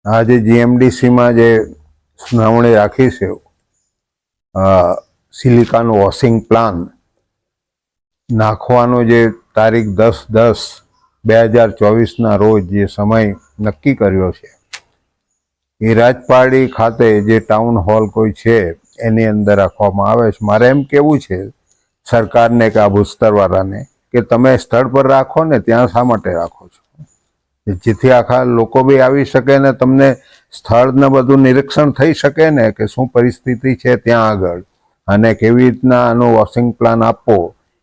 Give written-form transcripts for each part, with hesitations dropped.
આજે જીએમડીસીમાં જે સુનાવણી રાખી છે સિલિકાન વોશિંગ પ્લાન નાખવાનો જે તારીખ 10/10/2024ના રોજ જે સમય નક્કી કર્યો છે એ રાજપારડી ખાતે જે ટાઉન હોલ કોઈ છે એની અંદર રાખવામાં આવે છે। મારે એમ કહેવું છે સરકારને કે આ ભૂસ્તરવાળાને કે તમે સ્થળ પર રાખો ને, ત્યાં શા માટે રાખો છો? જેથી આખા લોકો બી આવી શકે ને તમને સ્થળને બધું નિરીક્ષણ થઈ શકે ને કે શું પરિસ્થિતિ છે ત્યાં આગળ અને કેવી રીતના આનો વોશિંગ પ્લાન આપવો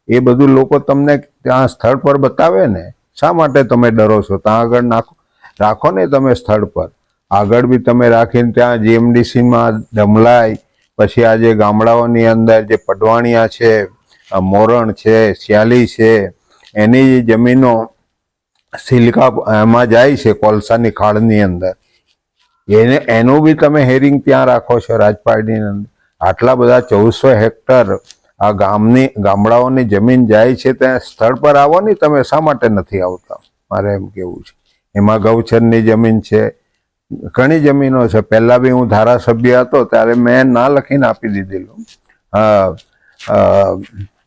એ બધું લોકો તમને ત્યાં સ્થળ પર બતાવે ને। શા માટે તમે ડરો છો? ત્યાં આગળ રાખો ને તમે સ્થળ પર આગળ બી તમે રાખીને ત્યાં જીએમડીસીમાં ધમલાઈ પછી આ જે ગામડાઓની અંદર જે પડવાણિયા છે, મોરણ છે, સ્યાલી છે, એની જમીનો સિલિકા એમાં જાય છે કોલસાની ખાડની અંદર, એનું બી તમે હેરિંગ ત્યાં રાખો છો રાજપારડીની અંદર। આટલા બધા 1400 હેક્ટર આ ગામડાઓની જમીન જાય છે ત્યાં સ્થળ પર આવો ને તમે, શા માટે નથી આવતા? મારે એમ કેવું છે। એમાં ગૌચરની જમીન છે, ઘણી જમીનો છે। પહેલાં બી હું ધારાસભ્ય હતો ત્યારે મેં ના લખીને આપી દીધેલું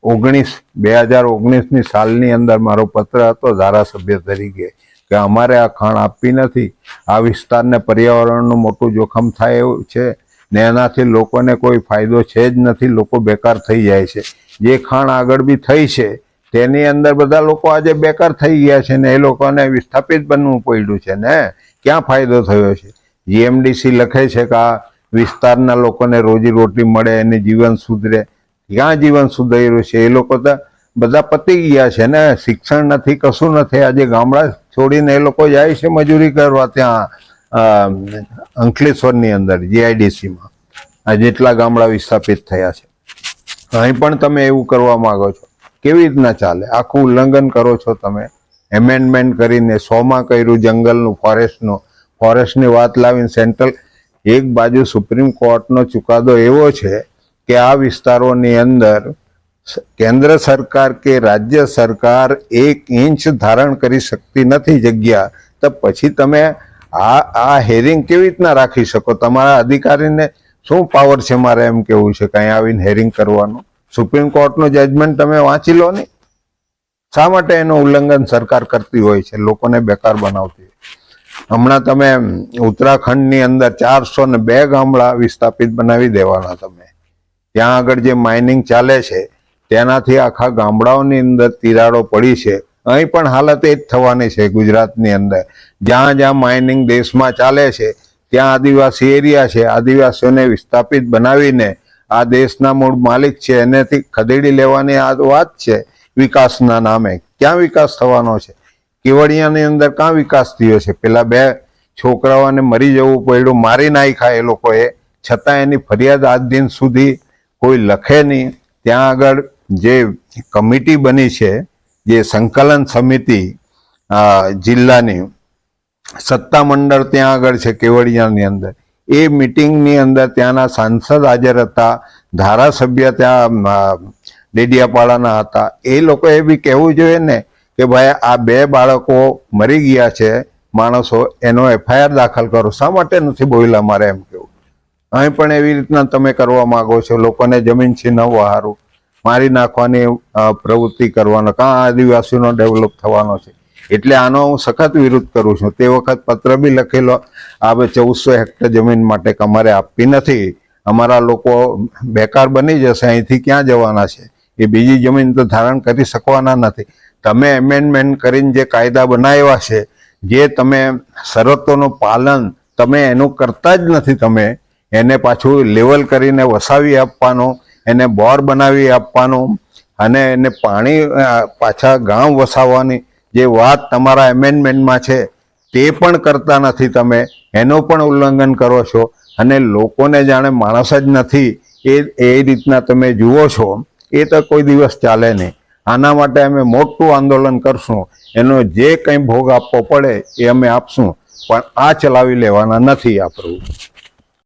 2019ની સાલની અંદર મારો પત્ર હતો ધારાસભ્ય તરીકે કે અમારે આ ખાણ આપવી નથી, આ વિસ્તારને પર્યાવરણનું મોટું જોખમ થાય એવું છે ને એનાથી લોકોને કોઈ ફાયદો છે જ નથી, લોકો બેકાર થઈ જાય છે। જે ખાણ આગળ બી થઈ છે તેની અંદર બધા લોકો આજે બેકાર થઈ ગયા છે ને એ લોકોને વિસ્થાપિત બનવું પડ્યું છે ને ક્યાં ફાયદો થયો છે? જીએમડીસી લખે છે કે આ વિસ્તારના લોકોને રોજીરોટી મળે, એને જીવન સુધરે, ક્યાં જીવન સુધર્યું છે? એ લોકો તો બધા પતી ગયા છે ને, શિક્ષણ નથી, કશું નથી। આજે ગામડા છોડીને એ લોકો જાય છે મજૂરી કરવા ત્યાં અંકલેશ્વરની અંદર જીઆઈડીસીમાં આ જેટલા ગામડા વિસ્થાપિત થયા છે। અહીં પણ તમે એવું કરવા માંગો છો, કેવી રીતના ચાલે? આખું ઉલ્લંઘન કરો છો તમે। એમેન્ડમેન્ટ કરીને 100માં કર્યું જંગલનું, ફોરેસ્ટની વાત લાવીને સેન્ટ્રલ એક બાજુ સુપ્રીમ કોર્ટનો ચુકાદો એવો છે કે આ વિસ્તારોની અંદર કેન્દ્ર સરકાર કે રાજ્ય સરકાર 1 ઇંચ ધારણ કરી શકતી નથી જગ્યા, તો પછી તમે આ હેરિંગ કેવી રીતના રાખી શકો? તમારા અધિકારીને શું પાવર છે? મારે એમ કેવું છે કંઈ આવીને હેરિંગ કરવાનું? સુપ્રીમ કોર્ટનું જજમેન્ટ તમે વાંચી લો ને, શા માટે એનું ઉલ્લંઘન સરકાર કરતી હોય છે, લોકોને બેકાર બનાવતી હોય? હમણાં તમે ઉત્તરાખંડની અંદર 402 ગામડા વિસ્થાપિત બનાવી દેવાના તમે। ત્યાં આગળ જે માઇનિંગ ચાલે છે તેનાથી આખા ગામડાઓની અંદર તિરાડો પડી છે। અહીં પણ હાલત એ જ થવાની છે ગુજરાતની અંદર। જ્યાં જ્યાં માઇનિંગ દેશમાં ચાલે છે ત્યાં આદિવાસી એરિયા છે, આદિવાસીઓને વિસ્થાપિત બનાવીને આ દેશના મૂળ માલિક છે એનેથી ખદેડી લેવાની આ વાત છે વિકાસના નામે। ક્યાં વિકાસ થવાનો છે? કેવડિયાની અંદર ક્યાં વિકાસ થયો છે? પેલા 2 છોકરાઓને મરી જવું પડ્યું, મારી નાખ્યા એ લોકોએ, છતાં એની ફરિયાદ આજ દિન સુધી કોઈ લખે નહીં। ત્યાં આગળ જે કમિટી બની છે, જે સંકલન સમિતિ જિલ્લાની સત્તામંડળ ત્યાં આગળ છે કેવડિયાની અંદર, એ મિટિંગની અંદર ત્યાંના સાંસદ હાજર હતા, ધારાસભ્ય ત્યાં ડેડિયાપાડાના હતા। એ લોકોએ બી કહેવું જોઈએ ને કે ભાઈ આ 2 બાળકો મરી ગયા છે માણસો, એનો FIR દાખલ કરો। શા માટે નથી બોલ્યા? મારે એમ કેવું। અહીં પણ એવી રીતના તમે કરવા માગો છો, લોકોને જમીન છીનવવા હારું મારી નાખવાની પ્રવૃત્તિ કરવાનો, કાં આદિવાસીનો ડેવલપ થવાનો છે? એટલે આનો હું સખત વિરોધ કરું છું। તે વખત પત્ર બી લખેલો આ 1400 હેક્ટર જમીન માટે કે અમારે આપવી નથી, અમારા લોકો બેકાર બની જશે, અહીંથી ક્યાં જવાના છે? એ બીજી જમીન તો ધારણ કરી શકવાના નથી। તમે એમેન્ડમેન્ટ કરીને જે કાયદા બનાવ્યા છે, જે તમે શરતોનું પાલન તમે એનું કરતા જ નથી, તમે એને પાછું લેવલ કરીને વસાવી આપવાનું, એને બોર બનાવી આપવાનું અને એને પાણી પાછા ગામ વસાવવાની જે વાત તમારા એમેન્ડમેન્ટમાં છે તે પણ કરતા નથી તમે, એનું પણ ઉલ્લંઘન કરો છો અને લોકોને જાણે માણસ જ નથી એ રીતના તમે જુઓ છો। એ તો કોઈ દિવસ ચાલે નહીં। આના માટે અમે મોટું આંદોલન કરશું, એનો જે કંઈ ભોગ આપવો પડે એ અમે આપશું, પણ આ ચલાવી લેવાના નથી આ પ્રભુ।